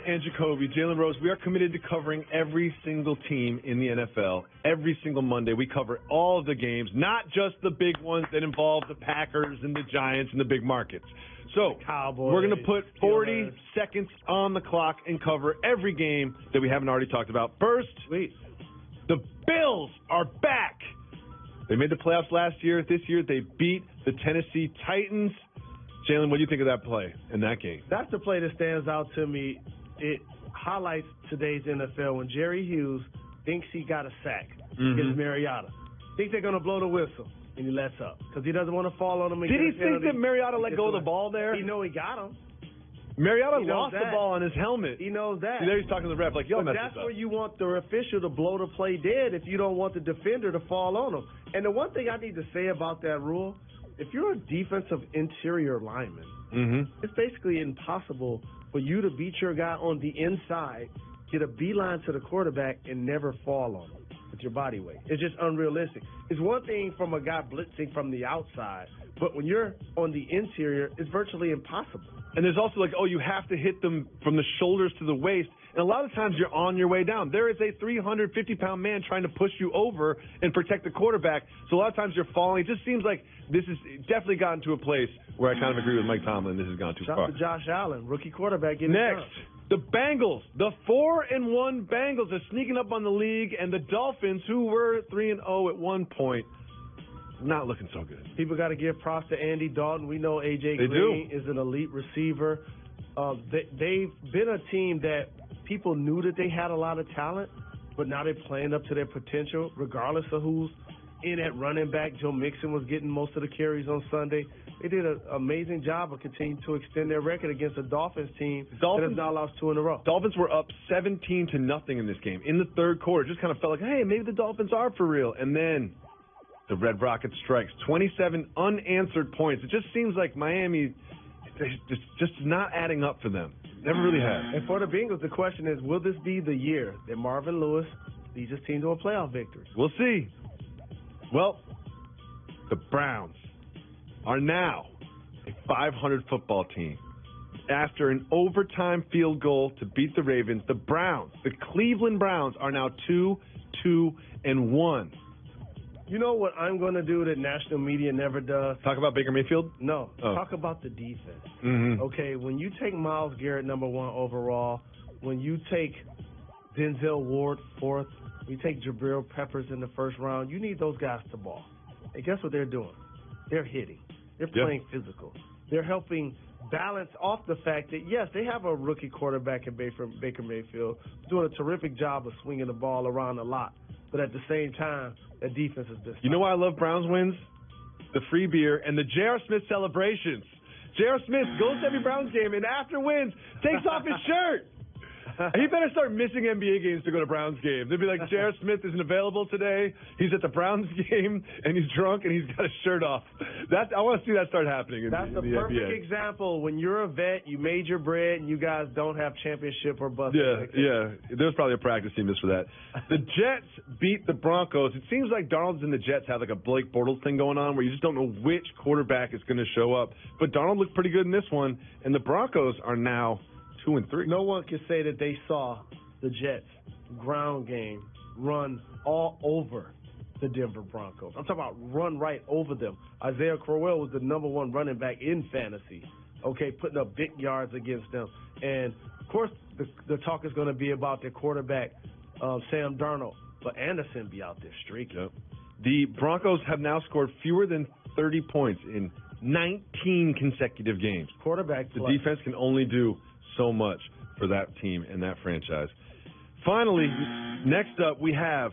and Jacoby, Jalen Rose, we are committed to covering every single team in the NFL. Every single Monday, we cover all of the games, not just the big ones that involve the Packers and the Giants and the big markets. So we're going to put 40 seconds on the clock and cover every game that we haven't already talked about. First, the Bills are back. They made the playoffs last year. This year, they beat the Tennessee Titans. Jalen, what do you think of that play in that game? That's the play that stands out to me. It highlights today's NFL when Jerry Hughes thinks he got a sack against Mariota. Thinks they're going to blow the whistle, and he lets up because he doesn't want to fall on him. Did he think that Mariota let go of the ball there? He know he got him. Mariota lost the ball on his helmet. He knows that. See, there he's talking to the ref like, yo, but that's where you want the official to blow the play dead if you don't want the defender to fall on him. And the one thing I need to say about that rule, if you're a defensive interior lineman, it's basically impossible for you to beat your guy on the inside, get a beeline to the quarterback, and never fall on him with your body weight. It's just unrealistic. It's one thing from a guy blitzing from the outside, but when you're on the interior, it's virtually impossible. And there's also you have to hit them from the shoulders to the waist. And a lot of times you're on your way down. There is a 350-pound man trying to push you over and protect the quarterback. So a lot of times you're falling. It just seems like this has definitely gotten to a place where I kind of agree with Mike Tomlin. This has gone too far. Shout out to Josh Allen, rookie quarterback. Next, the Bengals. The 4-1 Bengals are sneaking up on the league, and the Dolphins, who were 3-0 at one point, not looking so good. People got to give props to Andy Dalton. We know A.J. Green is an elite receiver. They've been a team that people knew that they had a lot of talent, but now they're playing up to their potential, regardless of who's in at running back. Joe Mixon was getting most of the carries on Sunday. They did an amazing job of continuing to extend their record against a Dolphins team that has now lost 2 in a row. Dolphins were up 17-0 in this game. In the third quarter, just kind of felt like, hey, maybe the Dolphins are for real. And then the Red Rocket strikes. 27 unanswered points. It just seems like Miami just not adding up for them. Never really has. And for the Bengals, the question is, will this be the year that Marvin Lewis leads his team to a playoff victory? We'll see. Well, the Browns are now a 500 football team. After an overtime field goal to beat the Ravens, the Browns, the Cleveland Browns, are now 2-1. You know what I'm going to do that national media never does? Talk about Baker Mayfield? No. Talk about the defense. Okay, when you take Myles Garrett number 1 overall, when you take Denzel Ward 4th, you take Jabril Peppers in the first round, you need those guys to ball. And guess what they're doing? They're hitting. They're playing physical. They're helping balance off the fact that, yes, they have a rookie quarterback in Baker Mayfield doing a terrific job of swinging the ball around a lot. But at the same time, the defense is this. You know why I love Browns wins? The free beer and the J.R. Smith celebrations. J.R. Smith goes to every Browns game and after wins, takes off his shirt. He better start missing NBA games to go to Browns games. They'd be like, J.R. Smith isn't available today. He's at the Browns game, and he's drunk, and he's got his shirt off. I want to see that start happening in the NBA. That's the perfect example. When you're a vet, you made your bread, and you guys don't have championship or bust. Yeah. There's probably a practice team just for that. The Jets beat the Broncos. It seems like Darnold and the Jets have like a Blake Bortles thing going on where you just don't know which quarterback is going to show up. But Darnold looked pretty good in this one, and the Broncos are now 2-3. No one can say that they saw the Jets ground game run all over the Denver Broncos. I'm talking about run right over them. Isaiah Crowell was the number 1 running back in fantasy, putting up big yards against them. And, of course, the talk is going to be about their quarterback, Sam Darnold. But Anderson be out there streaking. Yep. The Broncos have now scored fewer than 30 points in 19 consecutive games. Quarterback play. The defense can only do so much for that team and that franchise. Finally, next up, we have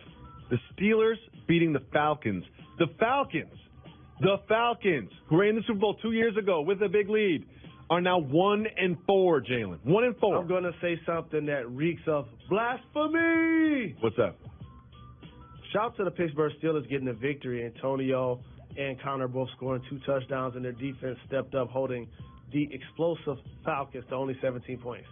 the Steelers beating the Falcons. The Falcons, who were in the Super Bowl 2 years ago with a big lead, are now 1-4, Jalen. 1-4. I'm going to say something that reeks of blasphemy. What's that? Shout out to the Pittsburgh Steelers getting the victory. Antonio and Connor both scoring 2 touchdowns, and their defense stepped up, holding the explosive Falcons to only 17 points.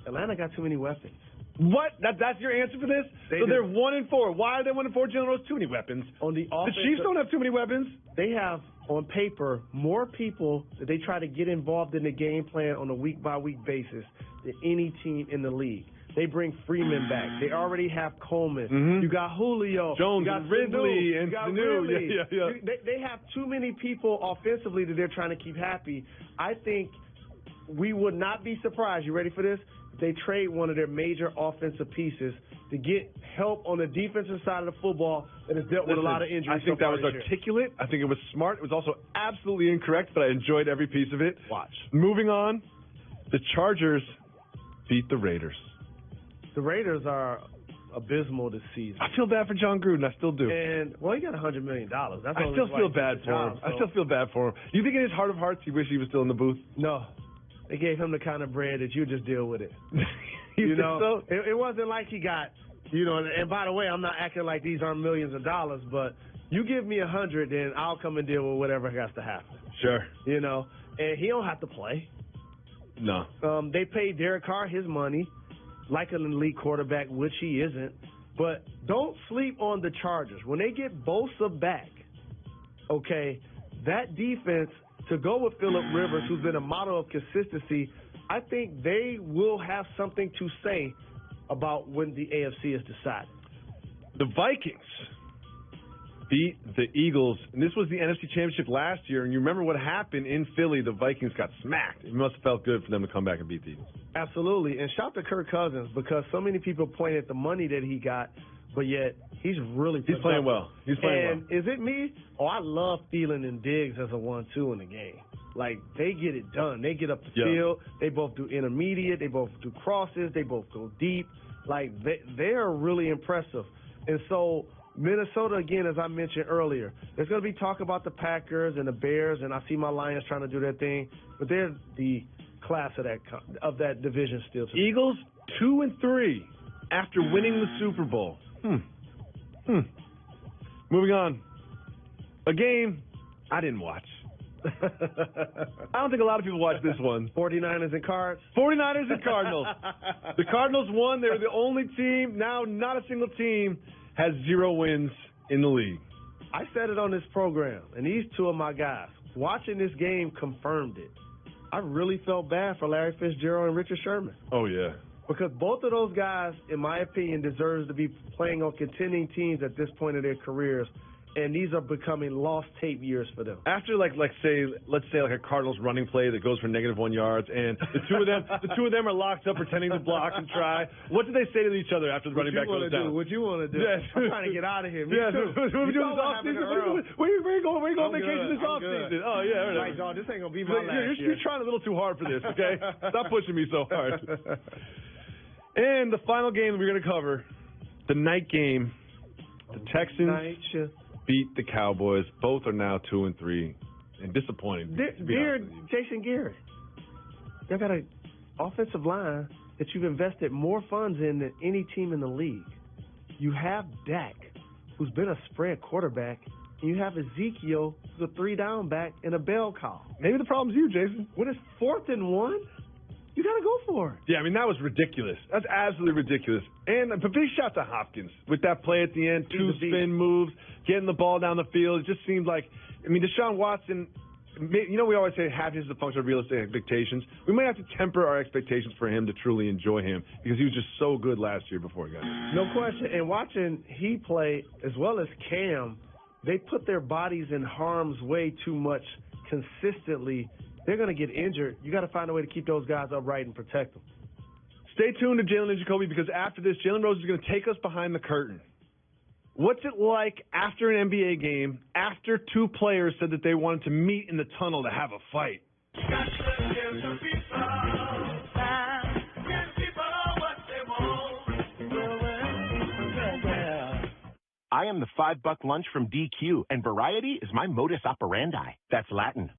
Atlanta got too many weapons. What? That's your answer for this? They're 1-4. Why are they 1-4? Jalen Rose, too many weapons. On the Chiefs don't have too many weapons. They have, on paper, more people that they try to get involved in the game plan on a week-by-week basis than any team in the league. They bring Freeman back. They already have Coleman. Mm-hmm. You got Julio. Jones, you got and Ridley, Sanu. and you got Sanu. Ridley. Yeah. They have too many people offensively that they're trying to keep happy. I think we would not be surprised. You ready for this? If they trade one of their major offensive pieces to get help on the defensive side of the football that has dealt with a lot of injuries. I think that was articulate. I think it was smart. It was also absolutely incorrect, but I enjoyed every piece of it. Watch. Moving on, the Chargers beat the Raiders. The Raiders are abysmal this season. I feel bad for John Gruden. I still do. And, well, he got $100 million. That's I still feel bad for him. I still feel bad for him. You think in his heart of hearts he wished he was still in the booth? No. They gave him the kind of bread that you just deal with it. You know? So? It wasn't like he got, and by the way, I'm not acting like these aren't millions of dollars, but you give me 100, then I'll come and deal with whatever has to happen. Sure. And he don't have to play. No. They paid Derek Carr his money, like an elite quarterback, which he isn't. But don't sleep on the Chargers. When they get Bosa back, okay, that defense, to go with Phillip Rivers, who's been a model of consistency, I think they will have something to say about when the AFC is decided. The Vikings beat the Eagles, and this was the NFC Championship last year, and you remember what happened in Philly. The Vikings got smacked. It must have felt good for them to come back and beat the Eagles. Absolutely, and shout to Kirk Cousins, because so many people point at the money that he got, but yet he's really playing well. He's playing well. And is it me? Oh, I love Thielen and Diggs as a 1-2 in the game. Like, they get it done. They get up the field. They both do intermediate. They both do crosses. They both go deep. Like, they're really impressive. And so Minnesota, again, as I mentioned earlier, there's going to be talk about the Packers and the Bears, and I see my Lions trying to do their thing, but they're the class of that division still. Eagles 2-3 after winning the Super Bowl. Moving on. A game I didn't watch. I don't think a lot of people watched this one. 49ers and Cards? 49ers and Cardinals. The Cardinals won. They were the only team. Now not a single team has 0 wins in the league. I said it on this program, and these two of my guys, watching this game confirmed it. I really felt bad for Larry Fitzgerald and Richard Sherman. Oh, yeah. Because both of those guys, in my opinion, deserves to be playing on contending teams at this point of their careers. And these are becoming lost tape years for them. After let's say a Cardinals running play that goes for -1 yards, and the two of them are locked up pretending to block and try. What do they say to each other after the running back goes down? What you want to do? Yes. I'm trying to get out of here. Me yes. too. What are we doing this offseason? Where you going? Where you going on vacation this offseason? Oh yeah. Right, John. This ain't gonna be my last year. You're trying a little too hard for this. Okay, stop pushing me so hard. And the final game that we're going to cover, the night game, the Texans beat the Cowboys. Both are now 2-3, and disappointing. Dear Jason Garrett, y'all got an offensive line that you've invested more funds in than any team in the league. You have Dak, who's been a spread quarterback, and you have Ezekiel, who's a 3-down back in a bell cow. Maybe the problem's you, Jason. When it's 4th and 1, you got to go for it. Yeah, I mean, that was ridiculous. That's absolutely ridiculous. And a big shout to Hopkins with that play at the end, 2 spin moves, getting the ball down the field. It just seemed like, Deshaun Watson, we always say half is a function of realistic expectations. We might have to temper our expectations for him to truly enjoy him because he was just so good last year before he got injured. No question. And watching he play as well as Cam, they put their bodies in harm's way too much consistently. They're going to get injured. You got to find a way to keep those guys upright and protect them. Stay tuned to Jalen and Jacoby because after this, Jalen Rose is going to take us behind the curtain. What's it like after an NBA game, after 2 players said that they wanted to meet in the tunnel to have a fight? I am the $5 lunch from DQ, and variety is my modus operandi. That's Latin.